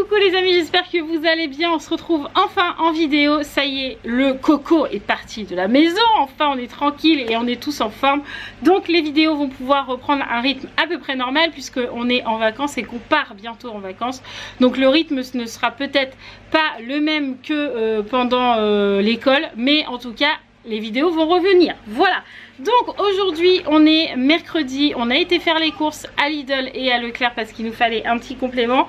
coucou les amis, j'espère que vous allez bien. On se retrouve enfin en vidéo. Ça y est, le coco est parti de la maison. Enfin, on est tranquille et on est tous en forme. Donc les vidéos vont pouvoir reprendre un rythme à peu près normal puisque on est en vacances et qu'on part bientôt en vacances. Donc le rythme ne sera peut-être pas le même que pendant l'école, mais en tout cas les vidéos vont revenir. Voilà. Donc aujourd'hui on est mercredi, on a été faire les courses à Lidl et à Leclerc parce qu'il nous fallait un petit complément.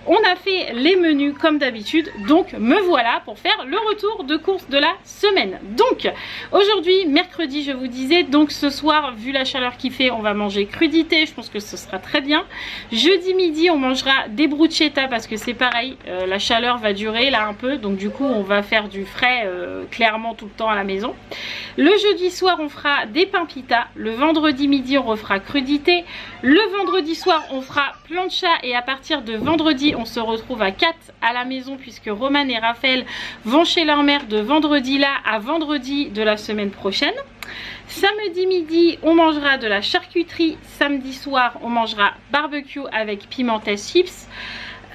On a fait les menus comme d'habitude, donc me voilà pour faire le retour de courses de la semaine. Donc aujourd'hui mercredi, je vous disais, donc ce soir vu la chaleur qu'il fait on va manger crudité, je pense que ce sera très bien. Jeudi midi on mangera des bruschetta parce que c'est pareil, la chaleur va durer là un peu, donc du coup on va faire du frais clairement tout le temps à la maison. Le jeudi soir on fera des pains pita. Le vendredi midi on refera crudité. Le vendredi soir on fera plancha et à partir de vendredi on se retrouve à 4 à la maison puisque Roman et Raphaël vont chez leur mère de vendredi là à vendredi de la semaine prochaine. Samedi midi on mangera de la charcuterie. Samedi soir on mangera barbecue avec pimentel chips.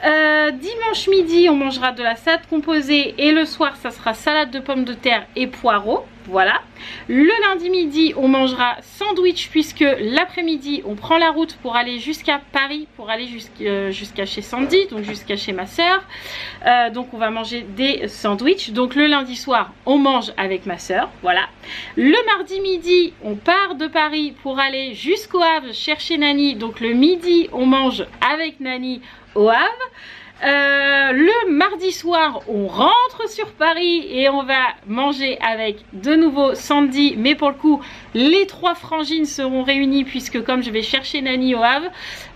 Dimanche midi on mangera de la salade composée et le soir ça sera salade de pommes de terre et poireaux. Voilà. Le lundi midi on mangera sandwich puisque l'après-midi on prend la route pour aller jusqu'à Paris, pour aller jusqu'à chez Sandy, donc jusqu'à chez ma soeur. Donc on va manger des sandwichs. Donc le lundi soir on mange avec ma soeur. Voilà. Le mardi midi on part de Paris pour aller jusqu'au Havre chercher Nani. Donc le midi on mange avec Nani au Havre. Le mardi soir on rentre sur Paris et on va manger avec de nouveau Sandy, mais pour le coup les trois frangines seront réunies puisque comme je vais chercher Nani au Havre,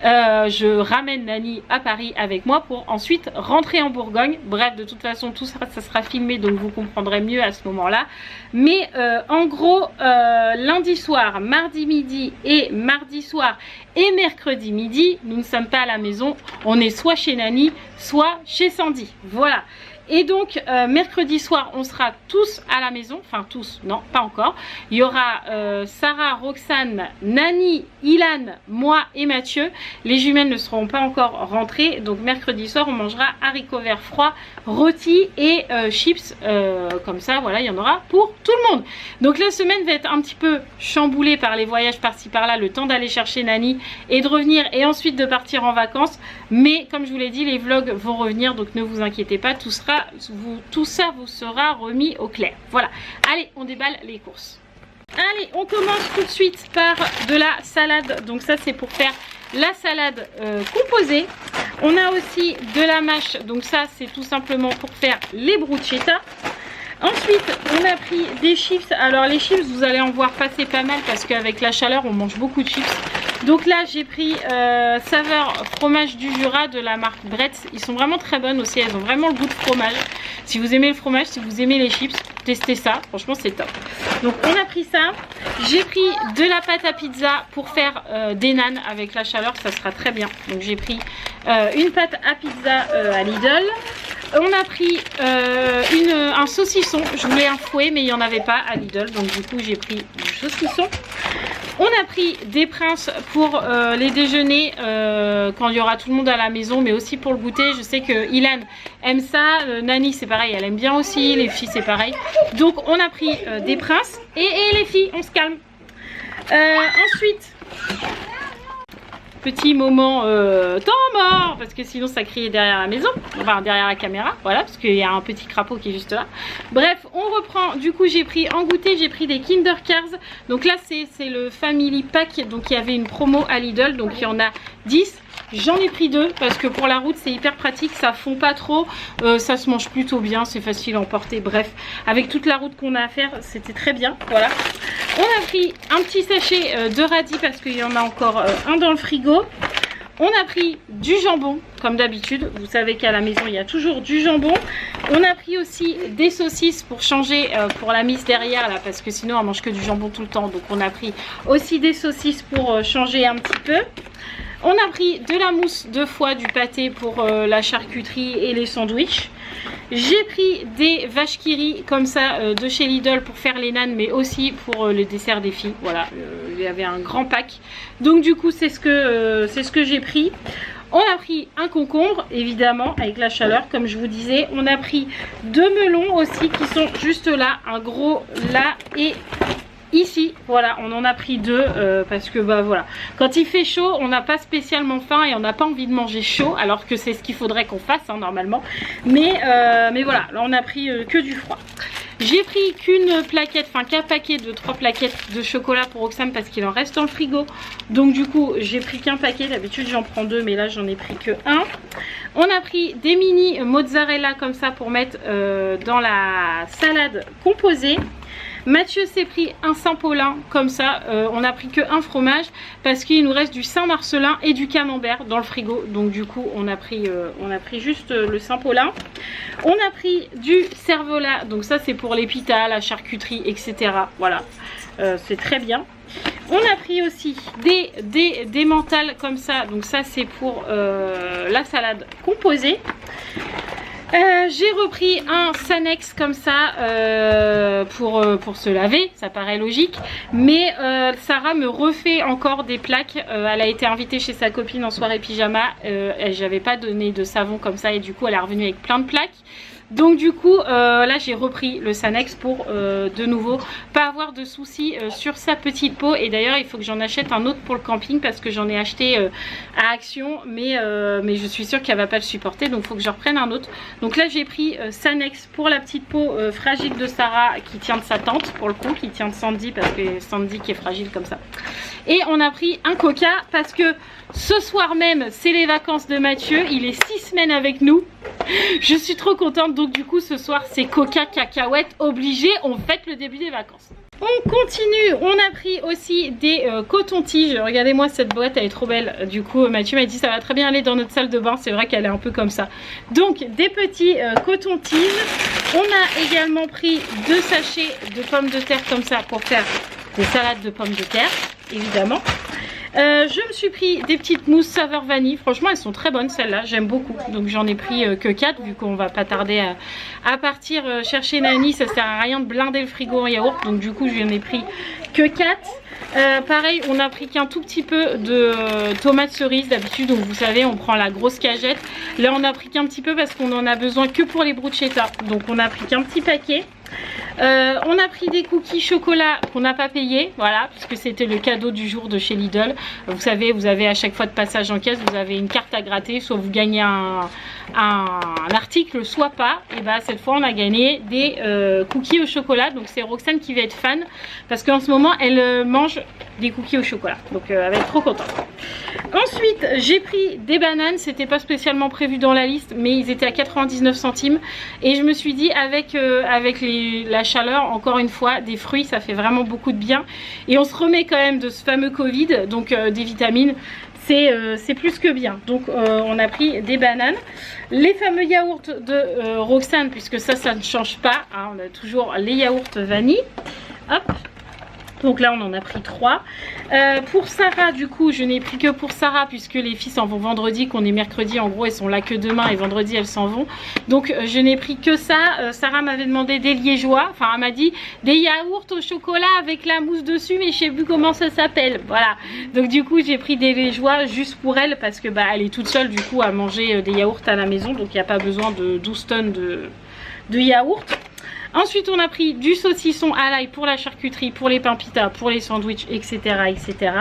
je ramène Nani à Paris avec moi pour ensuite rentrer en Bourgogne. Bref, de toute façon tout ça, ça sera filmé donc vous comprendrez mieux à ce moment là, mais en gros lundi soir, mardi midi et mardi soir et mercredi midi nous ne sommes pas à la maison, on est soit chez Nani soit chez Sandy. Voilà. Et donc mercredi soir on sera tous à la maison, enfin tous, non pas encore. Il y aura Sarah, Roxane, Nani, Ilan, moi et Mathieu. Les jumelles ne seront pas encore rentrées. Donc mercredi soir on mangera haricots verts froids, rôtis et chips. Comme ça voilà, il y en aura pour tout le monde. Donc la semaine va être un petit peu chamboulée par les voyages par-ci par-là, le temps d'aller chercher Nani et de revenir et ensuite de partir en vacances. Mais comme je vous l'ai dit, les vlogs vont revenir, donc ne vous inquiétez pas, tout ça vous sera remis au clair. Voilà, allez on déballe les courses. Allez, on commence tout de suite par de la salade. Donc ça c'est pour faire la salade composée. On a aussi de la mâche, donc ça c'est tout simplement pour faire les bruschetta. Ensuite on a pris des chips. Alors les chips vous allez en voir passer pas mal parce qu'avec la chaleur on mange beaucoup de chips. Donc là j'ai pris saveur fromage du Jura de la marque Bretz. Ils sont vraiment très bonnes aussi, elles ont vraiment le goût de fromage. Si vous aimez le fromage, si vous aimez les chips, testez ça, franchement c'est top. Donc on a pris ça. J'ai pris de la pâte à pizza pour faire des nanes avec la chaleur, ça sera très bien. Donc j'ai pris une pâte à pizza à Lidl. On a pris un saucisson. Je voulais un fouet mais il n'y en avait pas à Lidl, donc du coup j'ai pris du saucisson. On a pris des princes pour les déjeuners quand il y aura tout le monde à la maison, mais aussi pour le goûter. Je sais que Ilan aime ça, Nani c'est pareil, elle aime bien aussi, les filles c'est pareil. Donc on a pris des princes et les filles on se calme. Ensuite petit moment temps mort parce que sinon ça criait derrière la maison, enfin derrière la caméra, voilà, parce qu'il y a un petit crapaud qui est juste là. Bref, on reprend. Du coup j'ai pris en goûter, j'ai pris des Kinder Cars. Donc là c'est le Family Pack, donc il y avait une promo à Lidl, donc il y en a 10. J'en ai pris 2 parce que pour la route c'est hyper pratique, ça fond pas trop, ça se mange plutôt bien, c'est facile à emporter. Bref, avec toute la route qu'on a à faire, c'était très bien. Voilà. On a pris un petit sachet de radis parce qu'il y en a encore un dans le frigo. On a pris du jambon comme d'habitude, vous savez qu'à la maison il y a toujours du jambon. On a pris aussi des saucisses pour changer pour la mise derrière là, parce que sinon on mange que du jambon tout le temps. Donc on a pris aussi des saucisses pour changer un petit peu. On a pris de la mousse de foie, du pâté pour la charcuterie et les sandwichs. J'ai pris des vaches qui rient comme ça de chez Lidl pour faire les nanes, mais aussi pour le dessert des filles. Voilà, il y avait un grand pack. Donc du coup c'est ce que j'ai pris. On a pris un concombre, évidemment, avec la chaleur, comme je vous disais. On a pris 2 melons aussi qui sont juste là, un gros là et ici. Voilà, on en a pris 2 parce que bah voilà, quand il fait chaud, on n'a pas spécialement faim et on n'a pas envie de manger chaud, alors que c'est ce qu'il faudrait qu'on fasse hein, normalement. Mais voilà, là on a pris que du froid. J'ai pris qu'une plaquette, enfin qu'un paquet de 3 plaquettes de chocolat pour Roxane parce qu'il en reste dans le frigo. Donc du coup j'ai pris qu'un paquet, d'habitude j'en prends 2 mais là j'en ai pris que 1. On a pris des mini mozzarella comme ça pour mettre dans la salade composée. Mathieu s'est pris un Saint-Paulin comme ça, on a pris que un fromage parce qu'il nous reste du Saint-Marcelin et du Camembert dans le frigo. Donc du coup on a pris juste le Saint-Paulin. On a pris du cervelas, donc ça c'est pour les pitas, la charcuterie, etc. Voilà, c'est très bien. On a pris aussi des mentales comme ça, donc ça c'est pour la salade composée. J'ai repris un Sanex comme ça pour se laver, ça paraît logique, mais Sarah me refait encore des plaques. Elle a été invitée chez sa copine en soirée pyjama, j'avais pas donné de savon comme ça et du coup elle est revenue avec plein de plaques. Donc du coup là j'ai repris le Sanex pour de nouveau pas avoir de soucis sur sa petite peau. Et d'ailleurs il faut que j'en achète un autre pour le camping parce que j'en ai acheté à Action, mais je suis sûre qu'elle va pas le supporter, donc il faut que je reprenne un autre. Donc là j'ai pris Sanex pour la petite peau fragile de Sarah qui tient de sa tante, pour le coup qui tient de Sandy parce que Sandy qui est fragile comme ça. Et on a pris un Coca parce que ce soir même c'est les vacances de Mathieu, il est 6 semaines avec nous. Je suis trop contente, donc du coup ce soir c'est Coca cacahuète obligé, on fête le début des vacances. On continue, on a pris aussi des cotons-tiges. Regardez-moi cette boîte, elle est trop belle. Du coup Mathieu m'a dit ça va très bien aller dans notre salle de bain, c'est vrai qu'elle est un peu comme ça. Donc des petits cotons-tiges. On a également pris 2 sachets de pommes de terre comme ça pour faire des salades de pommes de terre, évidemment. Je me suis pris des petites mousses saveur vanille. Franchement elles sont très bonnes celles-là, j'aime beaucoup. Donc j'en ai pris que 4 vu qu'on va pas tarder à partir chercher Nani. Ça sert à rien de blinder le frigo en yaourt. Donc du coup j'en ai pris que 4. Pareil on a pris qu'un tout petit peu de tomates cerises. D'habitude vous savez on prend la grosse cagette. Là on a pris qu'un petit peu parce qu'on en a besoin que pour les bruschetta. Donc on a pris qu'un petit paquet. On a pris des cookies chocolat qu'on n'a pas payé, voilà, puisque c'était le cadeau du jour de chez Lidl. Vous savez, vous avez à chaque fois de passage en caisse, vous avez une carte à gratter, soit vous gagnez un article, soit pas. Et bah cette fois on a gagné des cookies au chocolat. Donc c'est Roxane qui va être fan parce qu'en ce moment elle mange des cookies au chocolat, donc elle va être trop contente. Ensuite j'ai pris des bananes, c'était pas spécialement prévu dans la liste mais ils étaient à 99 centimes et je me suis dit avec la chaleur, encore une fois des fruits ça fait vraiment beaucoup de bien et on se remet quand même de ce fameux Covid, donc des vitamines c'est plus que bien. Donc on a pris des bananes, les fameux yaourts de Roxane puisque ça ne change pas hein, on a toujours les yaourts vanille. Hop, donc là on en a pris 3. Pour Sarah du coup je n'ai pris que pour Sarah puisque les filles s'en vont vendredi, qu'on est mercredi en gros elles sont là que demain et vendredi elles s'en vont. Donc je n'ai pris que ça. Sarah m'avait demandé des liégeois, enfin elle m'a dit des yaourts au chocolat avec la mousse dessus mais je sais plus comment ça s'appelle. Voilà, donc du coup j'ai pris des liégeois juste pour elle parce que bah elle est toute seule du coup à manger des yaourts à la maison, donc il n'y a pas besoin de 12 tonnes de yaourts. Ensuite on a pris du saucisson à l'ail pour la charcuterie, pour les pains pita, pour les sandwichs, etc., etc.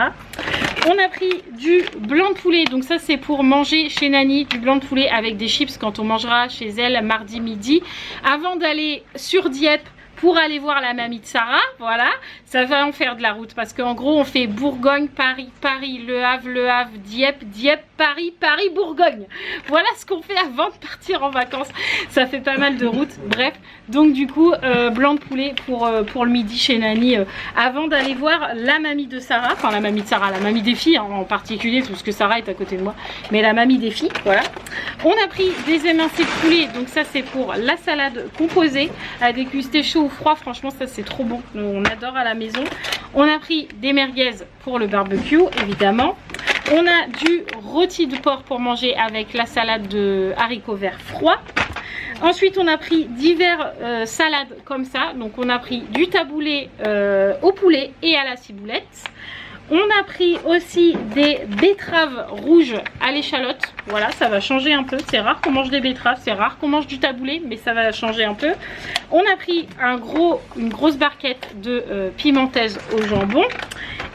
On a pris du blanc de poulet, donc ça c'est pour manger chez Nani, du blanc de poulet avec des chips quand on mangera chez elle mardi midi. Avant d'aller sur Dieppe pour aller voir la mamie de Sarah, voilà, ça va en faire de la route parce qu'en gros on fait Bourgogne, Paris, Paris, Le Havre, Dieppe, Dieppe, Paris, Paris, Bourgogne. Voilà ce qu'on fait avant de partir en vacances. Ça fait pas mal de route, bref. Donc du coup, blanc de poulet pour le midi chez Nani avant d'aller voir la mamie de Sarah, enfin la mamie de Sarah, la mamie des filles hein, en particulier, parce que Sarah est à côté de moi, mais la mamie des filles, voilà. On a pris des émincés de poulet, donc ça c'est pour la salade composée à déguster chaud ou froid, franchement ça c'est trop bon, on adore à la maison. On a pris des merguez pour le barbecue évidemment. On a du rôti de porc pour manger avec la salade de haricots verts froids. Ensuite on a pris divers salades comme ça. Donc on a pris du taboulé au poulet et à la ciboulette. On a pris aussi des betteraves rouges à l'échalote. Voilà, ça va changer un peu. C'est rare qu'on mange des betteraves, c'est rare qu'on mange du taboulé, mais ça va changer un peu. On a pris une grosse barquette de pimentèse au jambon.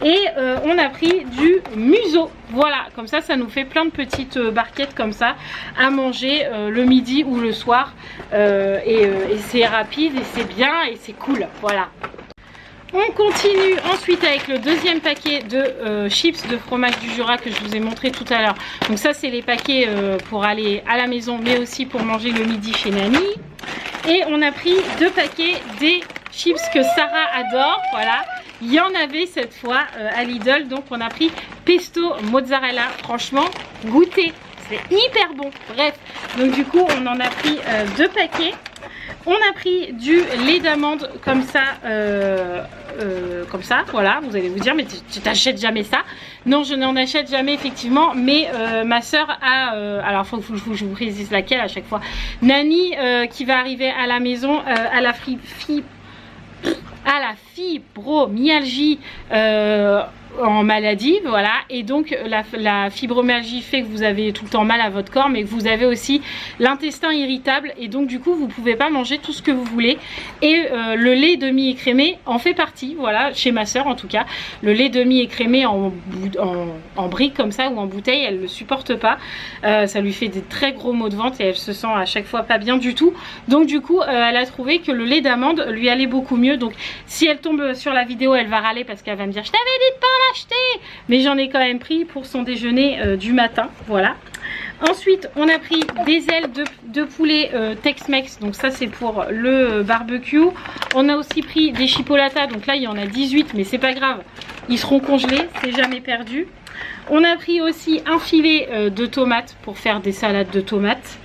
Et on a pris du museau. Voilà, comme ça, ça nous fait plein de petites barquettes comme ça à manger le midi ou le soir. Et c'est rapide et c'est bien et c'est cool. Voilà. On continue ensuite avec le deuxième paquet de chips de fromage du Jura que je vous ai montré tout à l'heure. Donc ça, c'est les paquets pour aller à la maison, mais aussi pour manger le midi chez Nani. Et on a pris 2 paquets des chips que Sarah adore. Voilà, il y en avait cette fois à Lidl. Donc on a pris pesto mozzarella. Franchement, goûtez, c'est hyper bon. Bref, donc du coup, on en a pris 2 paquets. On a pris du lait d'amande comme ça, voilà. Vous allez vous dire, mais tu t'achètes jamais ça? Non, je n'en achète jamais effectivement, mais ma soeur a, alors faut que je vous précise laquelle à chaque fois. Nani qui va arriver à la maison à la fibromyalgie en maladie, voilà, et donc la fibromyalgie fait que vous avez tout le temps mal à votre corps, mais que vous avez aussi l'intestin irritable, et donc du coup vous pouvez pas manger tout ce que vous voulez, et le lait demi-écrémé en fait partie, voilà, chez ma soeur en tout cas. Le lait demi-écrémé en brique comme ça ou en bouteille, elle le supporte pas, ça lui fait des très gros maux de ventre et elle se sent à chaque fois pas bien du tout, donc du coup elle a trouvé que le lait d'amande lui allait beaucoup mieux. Donc si elle tombe sur la vidéo, elle va râler parce qu'elle va me dire je t'avais dit de pas l'acheter, mais j'en ai quand même pris pour son déjeuner du matin, voilà. Ensuite on a pris des ailes de poulet Tex-Mex, donc ça c'est pour le barbecue. On a aussi pris des chipolatas, donc là il y en a 18, mais c'est pas grave, ils seront congelés, c'est jamais perdu. On a pris aussi un filet de tomates pour faire des salades de tomates.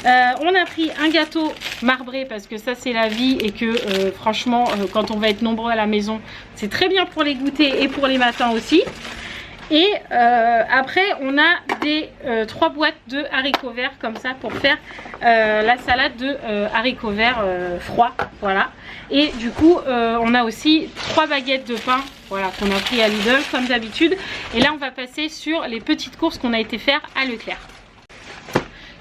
On a pris un gâteau marbré parce que ça c'est la vie et que franchement quand on va être nombreux à la maison, c'est très bien pour les goûters et pour les matins aussi. Et après on a des 3 boîtes de haricots verts comme ça pour faire la salade de haricots verts froids, voilà. Et du coup on a aussi 3 baguettes de pain, voilà, qu'on a pris à Lidl comme d'habitude. Et là on va passer sur les petites courses qu'on a été faire à Leclerc.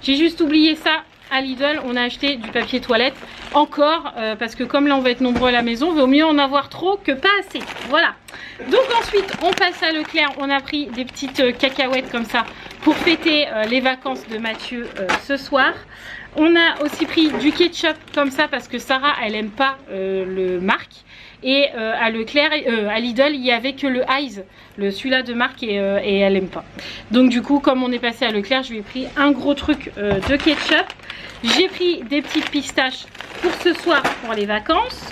J'ai juste oublié ça. À Lidl, on a acheté du papier toilette encore parce que comme là on va être nombreux à la maison, vaut mieux en avoir trop que pas assez. Voilà. Donc ensuite on passe à Leclerc. On a pris des petites cacahuètes comme ça pour fêter les vacances de Mathieu ce soir. On a aussi pris du ketchup comme ça parce que Sarah elle aime pas le marque. Et à Leclerc, à Lidl, il n'y avait que le Heinz, celui-là de marque, et elle aime pas. Donc du coup, comme on est passé à Leclerc, je lui ai pris un gros truc de ketchup. J'ai pris des petites pistaches pour ce soir pour les vacances.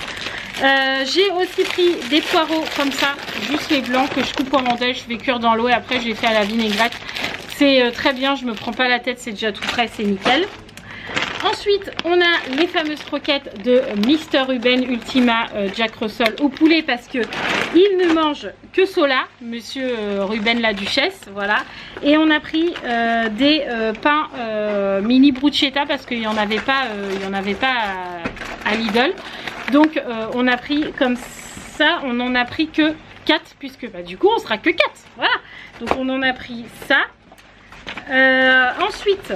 J'ai aussi pris des poireaux comme ça, juste les blancs que je coupe en rondelles, je vais cuire dans l'eau et après je les fais à la vinaigrette. C'est très bien, je me prends pas la tête, c'est déjà tout prêt, c'est nickel. Ensuite, on a les fameuses croquettes de Mr Ruben Ultima Jack Russell au poulet parce que il ne mange que cela, Monsieur Ruben la Duchesse, voilà. Et on a pris des pains mini bruschetta parce qu'il n'y en avait pas, à Lidl. Donc on a pris comme ça, on en a pris que 4 puisque bah, du coup on sera que 4, voilà. Donc on en a pris ça. Ensuite,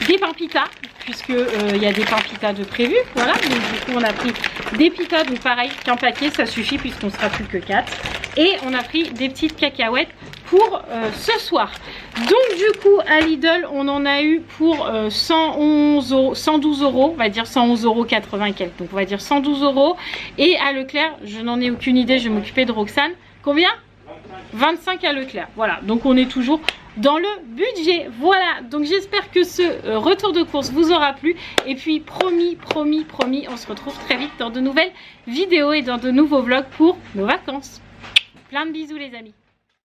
des pains pita, puisque il y a des pains pita de prévu, voilà. Donc du coup on a pris des pitas, donc pareil qu'un paquet ça suffit puisqu'on sera plus que 4. Et on a pris des petites cacahuètes pour ce soir. Donc du coup à Lidl on en a eu pour 112 euros, on va dire 111,80 € et quelques, donc on va dire 112 €. Et à Leclerc je n'en ai aucune idée, je vais m'occuper de Roxane. Combien? 25 à Leclerc, voilà. Donc on est toujours dans le budget, voilà. Donc j'espère que ce retour de course vous aura plu. Et puis promis, on se retrouve très vite dans de nouvelles vidéos et dans de nouveaux vlogs pour nos vacances. Plein de bisous les amis.